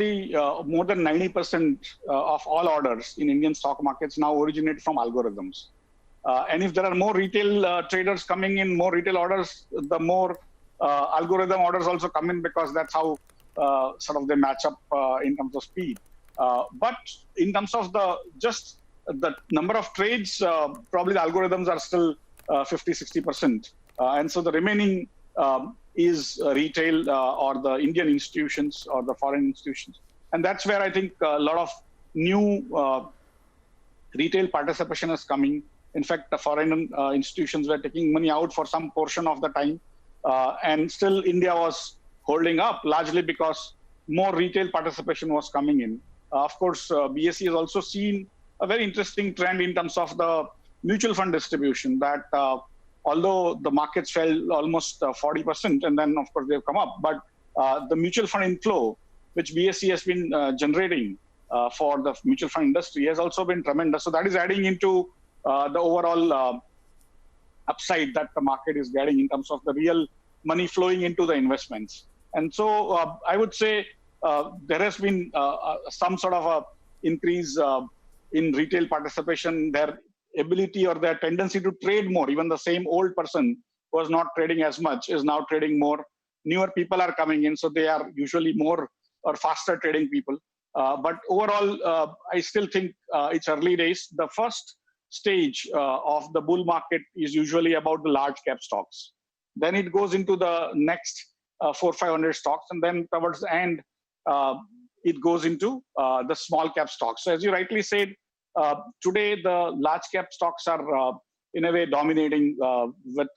more than 90% of all orders in Indian stock markets now originate from algorithms. And if there are more retail traders coming in, more retail orders, the more algorithm orders also come in, because that's how sort of they match up in terms of speed. But in terms of the number of trades, probably the algorithms are still 50-60%. And so the remaining is retail or the Indian institutions or the foreign institutions. And that's where I think a lot of new retail participation is coming. In fact, the foreign institutions were taking money out for some portion of the time. And still India was holding up largely because more retail participation was coming in. Of course, BSE has also seen a very interesting trend in terms of the mutual fund distribution, that although the markets fell almost 40%, and then of course they've come up, but the mutual fund inflow, which BSE has been generating for the mutual fund industry, has also been tremendous. So that is adding into the overall upside that the market is getting in terms of the real money flowing into the investments. And so I would say there has been some sort of a increase in retail participation, their ability or their tendency to trade more. Even the same old person who was not trading as much is now trading more. Newer people are coming in, so they are usually more or faster trading people. But overall, I still think it's early days. The first stage of the bull market is usually about the large cap stocks. Then it goes into the next 400-500 stocks, and then towards the end, it goes into the small cap stocks. So as you rightly said, today the large cap stocks are in a way dominating with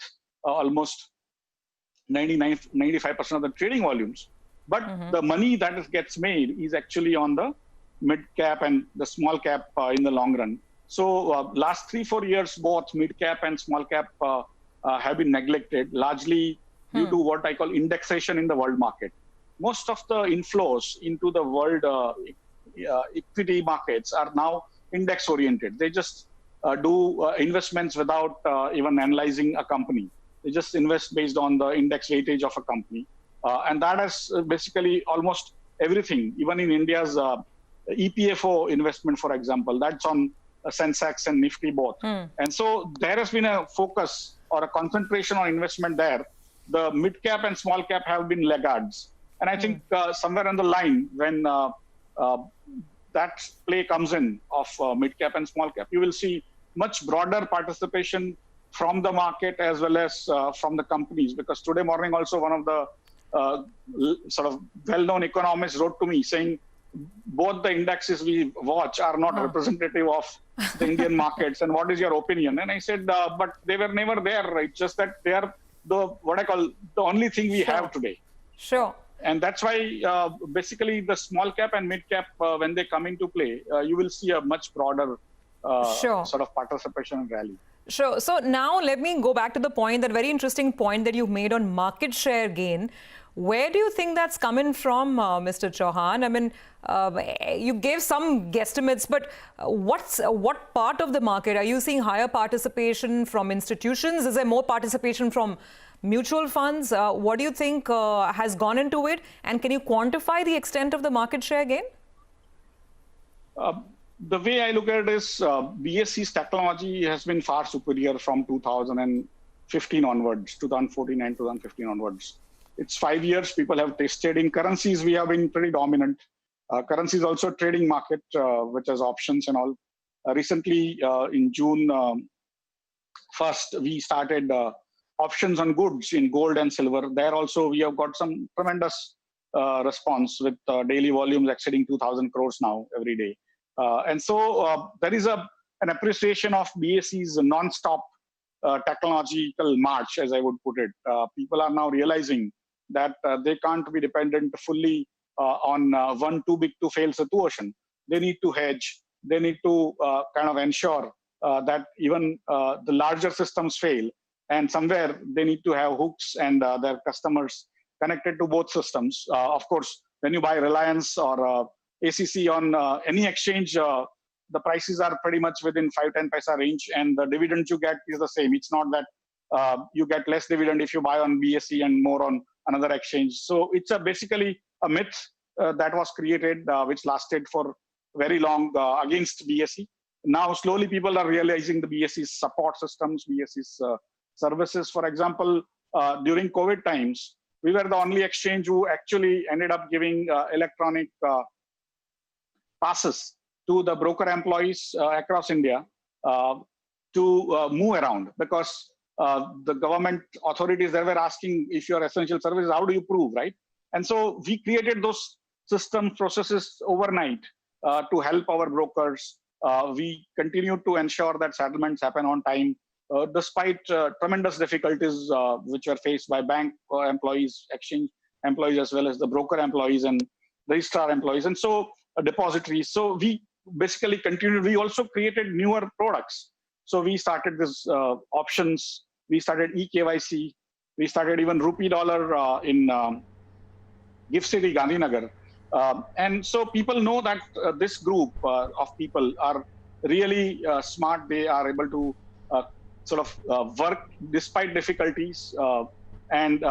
almost 95% of the trading volumes. But the money that gets made is actually on the mid cap and the small cap in the long run. So last 3-4 years, both mid cap and small cap have been neglected, largely due to what I call indexation in the world market. Most of the inflows into the world equity markets are now index oriented. They just do investments without even analyzing a company. They just invest based on the index weightage of a company. And that is basically almost everything, even in India's EPFO investment, for example, that's on Sensex and Nifty both. And so there has been a focus or a concentration on investment there. The mid cap and small cap have been laggards. And I think somewhere on the line, when that play comes in of mid cap and small cap, you will see much broader participation from the market as well as from the companies. Because today morning also one of the sort of well-known economists wrote to me saying, both the indexes we watch are not representative of the Indian markets. And what is your opinion? And I said, but they were never there. It's just that they are what I call the only thing we have today. Sure. And that's why basically the small cap and mid cap, when they come into play, you will see a much broader sort of participation and rally. Sure. So now let me go back to the point, that very interesting point that you've made on market share gain. Where do you think that's coming from, Mr. Chauhan? I mean, you gave some guesstimates, but what part of the market? Are you seeing higher participation from institutions? Is there more participation from mutual funds? What do you think has gone into it? And can you quantify the extent of the market share gain? The way I look at it is BSE's technology has been far superior from 2015 onwards, 2014 and 2015 onwards. It's 5 years people have tested. In currencies, we have been pretty dominant. Currencies also trading market, which has options and all. Recently, in June 1st, we started options on goods in gold and silver. There also, we have got some tremendous response with daily volumes exceeding 2,000 crores now every day. And so there is an appreciation of BSE's non-stop technological march, as I would put it. People are now realizing that they can't be dependent fully on one too big to fail situation. They need to hedge. They need to kind of ensure that even the larger systems fail. And somewhere they need to have hooks and their customers connected to both systems. Of course, when you buy Reliance or ACC on any exchange, the prices are pretty much within 5-10 paisa range, and the dividend you get is the same. It's not that you get less dividend if you buy on BSE and more on another exchange. So it's basically a myth. that was created, which lasted for very long against BSE. Now, slowly people are realizing the BSE's support systems, BSE's services. For example, during COVID times, we were the only exchange who actually ended up giving electronic passes to the broker employees across India to move around, because the government authorities there were asking, if you're essential services, how do you prove, right? And so we created those system processes overnight to help our brokers. We continue to ensure that settlements happen on time, despite tremendous difficulties which were faced by bank employees, exchange employees, as well as the broker employees and registrar employees, and so depositories. So we basically continued. We also created newer products. So we started this options. We started eKYC. We started even rupee dollar in Gift City, Gandhinagar. And so people know that this group of people are really smart. They are able to work despite difficulties. And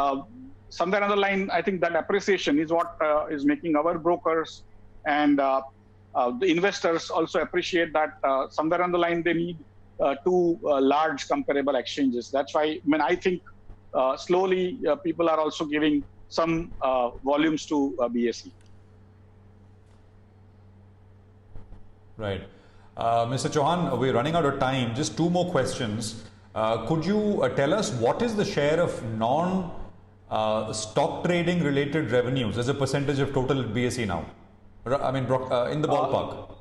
somewhere on the line, I think that appreciation is what is making our brokers and the investors also appreciate that somewhere on the line they need two large comparable exchanges. That's why, I think slowly people are also giving some volumes to BSE. Right. Mr. Chauhan, we're running out of time. Just two more questions. Could you tell us what is the share of non-stock trading related revenues as a percentage of total BSE now? I mean, in the ballpark.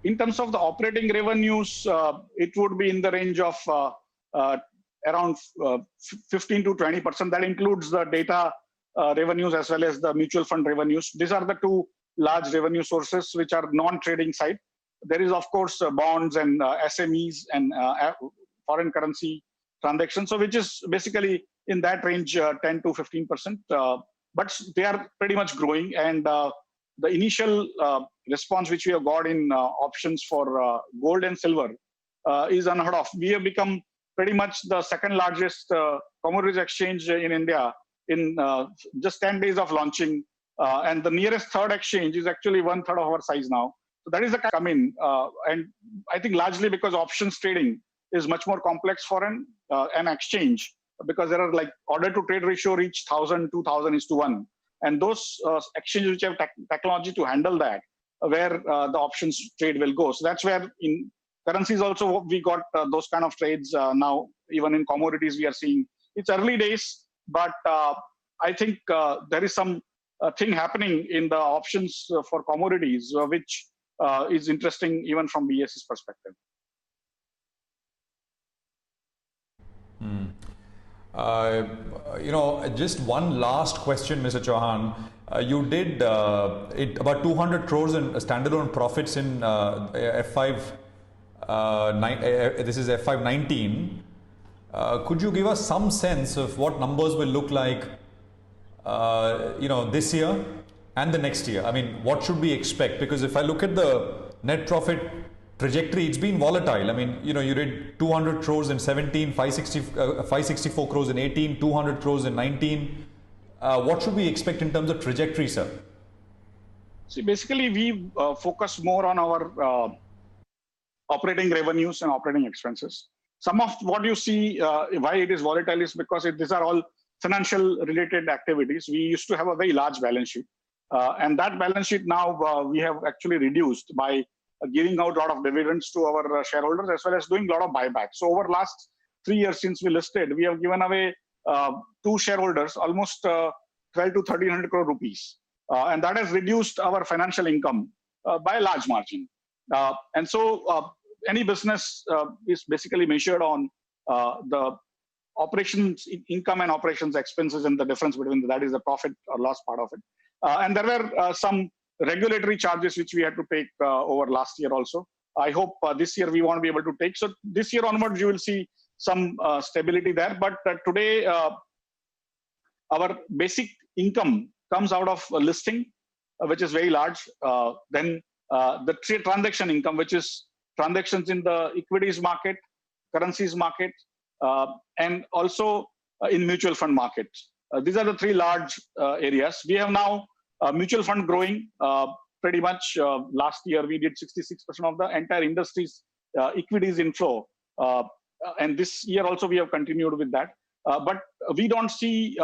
In terms of the operating revenues, it would be in the range of around 15 to 20%. That includes the data revenues as well as the mutual fund revenues. These are the two large revenue sources which are non-trading side. There is, of course, bonds and SMEs and foreign currency transactions, so which is basically in that range 10 to 15%. But they are pretty much growing, and the initial response which we have got in options for gold and silver is unheard of. We have become pretty much the second largest commodities exchange in India in just 10 days of launching. And the nearest third exchange is actually 1/3 of our size now. So that is the come in. And I think largely because options trading is much more complex for an exchange, because there are like order to trade ratio reach 1,000, 2,000 is to 1. And those exchanges which have technology to handle that, where the options trade will go. So that's where in currencies also we got those kind of trades now. Even in commodities we are seeing. It's early days, but I think there is some thing happening in the options for commodities, which is interesting even from BSE's perspective. Just one last question, Mr. Chauhan. You did about 200 crores in standalone profits in this is FY19. Could you give us some sense of what numbers will look like, this year and the next year? I mean, what should we expect? Because if I look at the net profit trajectory, it's been volatile. I mean, you did 200 crores in 17, 564 crores in 18, 200 crores in 19. What should we expect in terms of trajectory, sir? See, basically, we focus more on our operating revenues and operating expenses. Some of what you see, why it is volatile is because these are all financial related activities. We used to have a very large balance sheet. And that balance sheet now we have actually reduced by giving out a lot of dividends to our shareholders, as well as doing a lot of buybacks. So over last 3 years since we listed, we have given away to shareholders almost 12 to 1,300 crore rupees. And that has reduced our financial income by a large margin. And so any business is basically measured on the operations income and operations expenses, and the difference between that is the profit or loss part of it. And there were some regulatory charges which we had to take over last year also. I hope this year we won't be able to take. So this year onwards, you will see some stability there. But today, our basic income comes out of listing, which is very large. Then the transaction income, which is transactions in the equities market, currencies market, and also in mutual fund market. These are the three large areas. We have now Mutual fund growing pretty much. Last year we did 66% of the entire industry's equities inflow, and this year also we have continued with that. But we don't see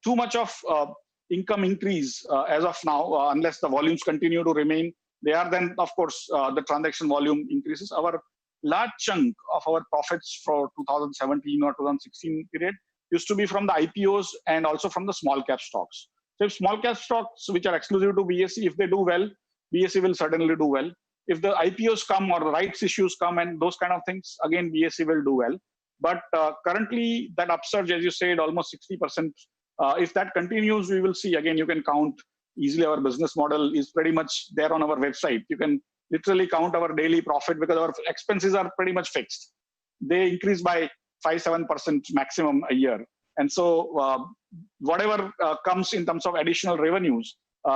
too much of income increase as of now, unless the volumes continue to remain there. Then of course the transaction volume increases. Our large chunk of our profits for 2017 or 2016 period used to be from the IPOs and also from the small cap stocks. So if small cap stocks, which are exclusive to BSE, if they do well, BSE will certainly do well. If the IPOs come or the rights issues come and those kind of things, again, BSE will do well. But currently, that upsurge, as you said, almost 60%. If that continues, we will see. Again, you can count easily. Our business model is pretty much there on our website. You can literally count our daily profit because our expenses are pretty much fixed. They increase by 5-7% maximum a year. And so whatever comes in terms of additional revenues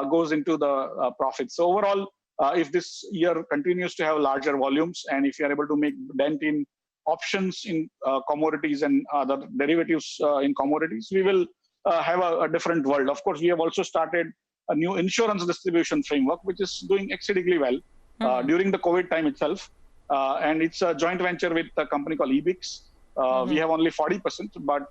goes into the profits. So overall, if this year continues to have larger volumes, and if you are able to make dent in options in commodities and other derivatives in commodities, we will have a different world. Of course, we have also started a new insurance distribution framework, which is doing exceedingly well during the COVID time itself. And it's a joint venture with a company called EBIX. We have only 40%, but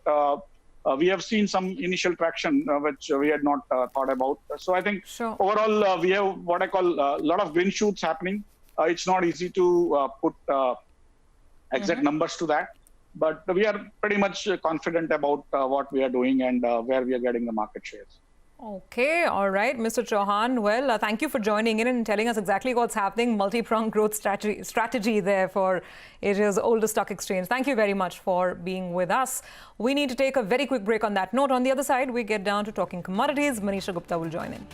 we have seen some initial traction, which we had not thought about. So I think overall, we have what I call a lot of green shoots happening. It's not easy to put exact numbers to that, but we are pretty much confident about what we are doing and where we are getting the market shares. Okay, all right, Mr. Chauhan. Well, thank you for joining in and telling us exactly what's happening. Multi-pronged growth strategy there for Asia's oldest stock exchange. Thank you very much for being with us. We need to take a very quick break on that note. On the other side, we get down to talking commodities. Manisha Gupta will join in.